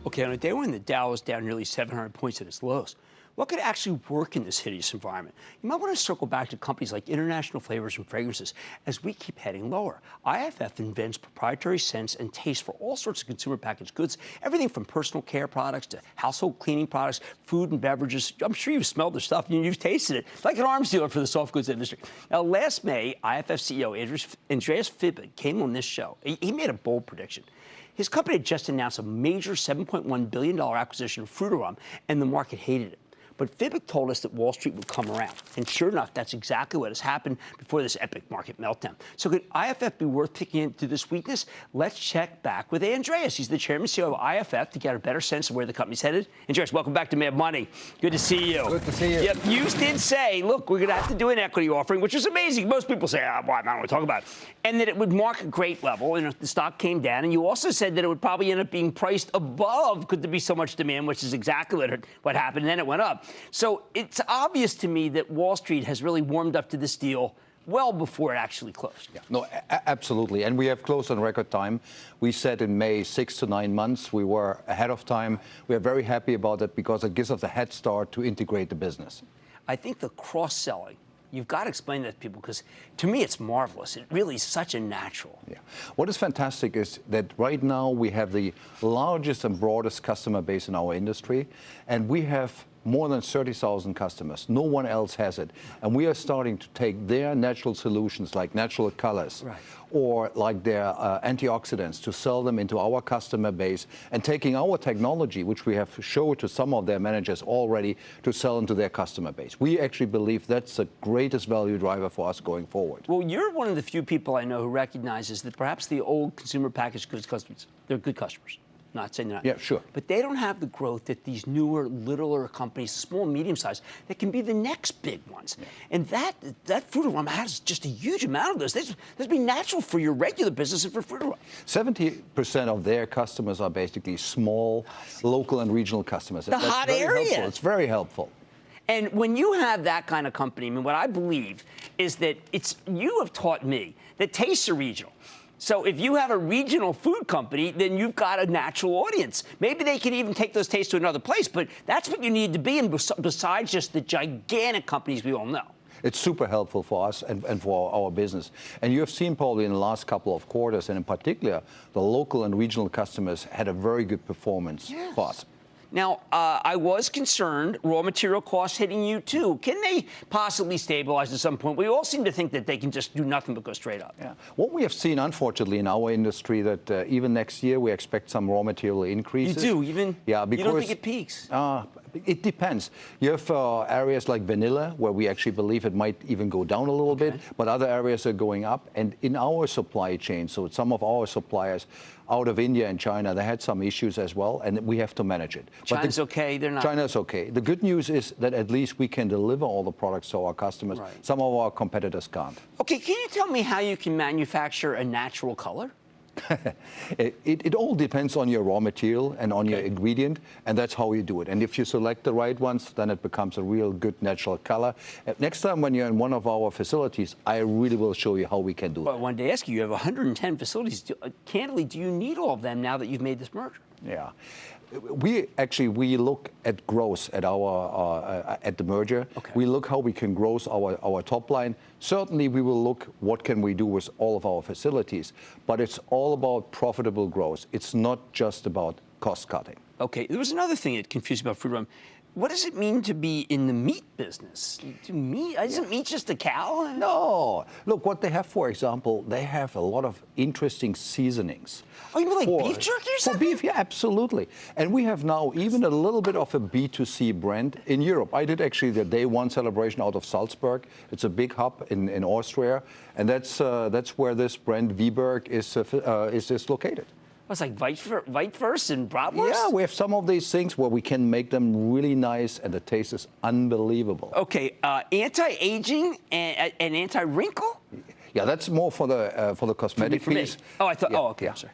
Okay, on a day when the Dow is down nearly 700 points at its lows, what could actually work in this hideous environment? You might want to circle back to companies like International Flavors and Fragrances as we keep heading lower. IFF invents proprietary scents and tastes for all sorts of consumer packaged goods, everything from personal care products to household cleaning products, food and beverages. I'm sure you've smelled their stuff and you've tasted it, like an arms dealer for the soft goods industry. Now, last May, IFF CEO Andreas Fibig came on this show. He made a bold prediction. His company had just announced a major $7.1 billion acquisition of Frutarom, and the market hated it. But Fibig told us that Wall Street would come around. And sure enough, that's exactly what has happened before this epic market meltdown. So could IFF be worth picking into this weakness? Let's check back with Andreas. He's the chairman and CEO of IFF to get a better sense of where the company's headed. Andreas, welcome back to Mad Money. Good to see you. Good to see you. Yep, you did say, look, we're going to have to do an equity offering, which is amazing. Most people say, well, I don't want to talk about it. And that it would mark a great level, and if the stock came down. And you also said that it would probably end up being priced above, could there be so much demand, which is exactly what happened, and then it went up. So it's obvious to me that Wall Street has really warmed up to this deal well before it actually closed. Yeah, no, absolutely. And we have closed on record time. We said in May, 6 to 9 months. We were ahead of time. We are very happy about it because it gives us a head start to integrate the business. I think the cross-selling, you've got to explain that to people because, to me, it's marvelous. It really is such a natural. Yeah. What is fantastic is that right now we have the largest and broadest customer base in our industry, and we have more than 30,000 customers. No one else has it. And we are starting to take their natural solutions like natural colors or like their antioxidants to sell them into our customer base and taking our technology, which we have showed to some of their managers already, to sell into their customer base. We actually believe that's the greatest value driver for us going forward. Well, you're one of the few people I know who recognizes that perhaps the old consumer packaged goods customers, they're good customers. Not saying they're not. Yeah, sure. But they don't have the growth that these newer, littler companies, small and medium-sized, that can be the next big ones. Yeah. And that Frutarom has just a huge amount of this. This would be natural for your regular business and for Frutarom. 70% of their customers are basically small, local and regional customers. The hot area. It's very helpful. And when you have that kind of company, I mean, what I believe is that you have taught me that tastes are regional. So if you have a regional food company, then you've got a natural audience. Maybe they can even take those tastes to another place, but that's what you need to be, and besides just the gigantic companies we all know. It's super helpful for us and for our business. And you have seen probably in the last couple of quarters, and in particular, the local and regional customers had a very good performance for us. Now, I was concerned, raw material costs hitting you, too. Can they possibly stabilize at some point? We all seem to think that they can just do nothing but go straight up. Yeah. What we have seen, unfortunately, in our industry, that even next year we expect some raw material increases. You do? Even? Yeah, because you don't think it peaks? It depends. You have areas like vanilla, where we actually believe it might even go down a little bit, but other areas are going up. And in our supply chain, so some of our suppliers out of India and China, they had some issues as well, and we have to manage it. China's okay, they're not? China's okay. The good news is that at least we can deliver all the products to our customers. Right. Some of our competitors can't. Okay, can you tell me how you can manufacture a natural color? It all depends on your raw material and on your ingredient, and that's how you do it. And if you select the right ones, then it becomes a real good natural color. Next time when you're in one of our facilities, I really will show you how we can do it. Well, I wanted to ask you, you have 110 facilities. Candidly, do you need all of them now that you've made this merger? Yeah. We look at growth at at the merger. Okay. We look how we can grow our top line. Certainly, we will look what can we do with all of our facilities, but it's all about profitable growth. It's not just about cost cutting. Okay, there was another thing that confused me about Frutarom. What does it mean to be in the meat business? Isn't meat just a cow? No. Look, what they have, for example, they have a lot of interesting seasonings. Oh, you mean like beef jerky or something? For beef, yeah, absolutely. And we have now even a little bit of a B2C brand in Europe. I did actually the day one celebration out of Salzburg. It's a big hub in Austria, and that's where this brand Fibig is located. It's like Weitwurst and bratwurst? Yeah, we have some of these things where we can make them really nice, and the taste is unbelievable. Okay, anti-aging and anti-wrinkle? Yeah, that's more for the cosmetic piece. Oh, I thought. Yeah, oh, okay. Yeah. I'm sorry.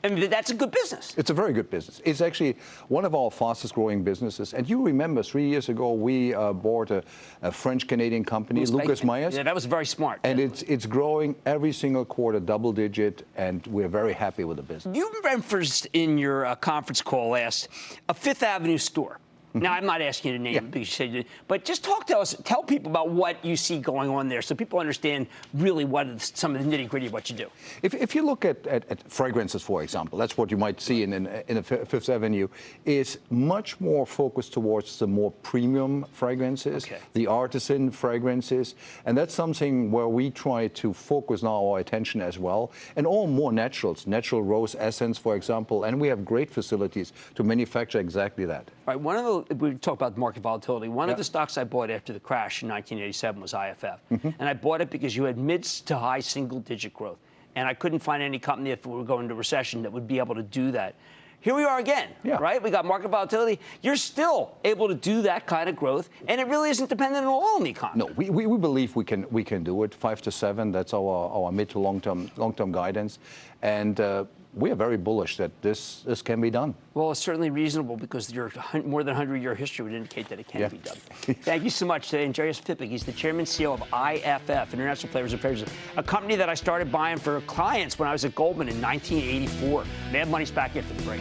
I mean, that's a good business. It's a very good business. It's actually one of our fastest growing businesses. And you remember 3 years ago, we bought a French-Canadian company, Lucas Myers. Yeah, that was very smart. And it's growing every single quarter, double digit, and we're very happy with the business. You referenced in your conference call last a Fifth Avenue store. Now, I'm not asking you to name it because you said you did, but just talk to us, tell people about what you see going on there so people understand really what some of the nitty-gritty of what you do. If you look at fragrances, for example, that's what you might see in a Fifth Avenue, is much more focused towards the more premium fragrances, the artisan fragrances, and that's something where we try to focus now our attention as well, and all more naturals, natural rose essence, for example, and we have great facilities to manufacture exactly that. All right, we talk about market volatility. One of the stocks I bought after the crash in 1987 was IFF. And I bought it because you had mid to high single-digit growth. And I couldn't find any company, if we were going into recession, that would be able to do that. Here we are again, right? We got market volatility. You're still able to do that kind of growth, and it really isn't dependent at all on the economy. No, we believe we can do it. 5 to 7. That's our mid to long-term guidance, and we are very bullish that this can be done. Well, it's certainly reasonable because your more than 100-year history would indicate that it can be done. Thank you so much to Andreas Fibig. He's the chairman and CEO of IFF, International Flavors and Fragrances, a company that I started buying for clients when I was at Goldman in 1984. Mad Money's back after the break.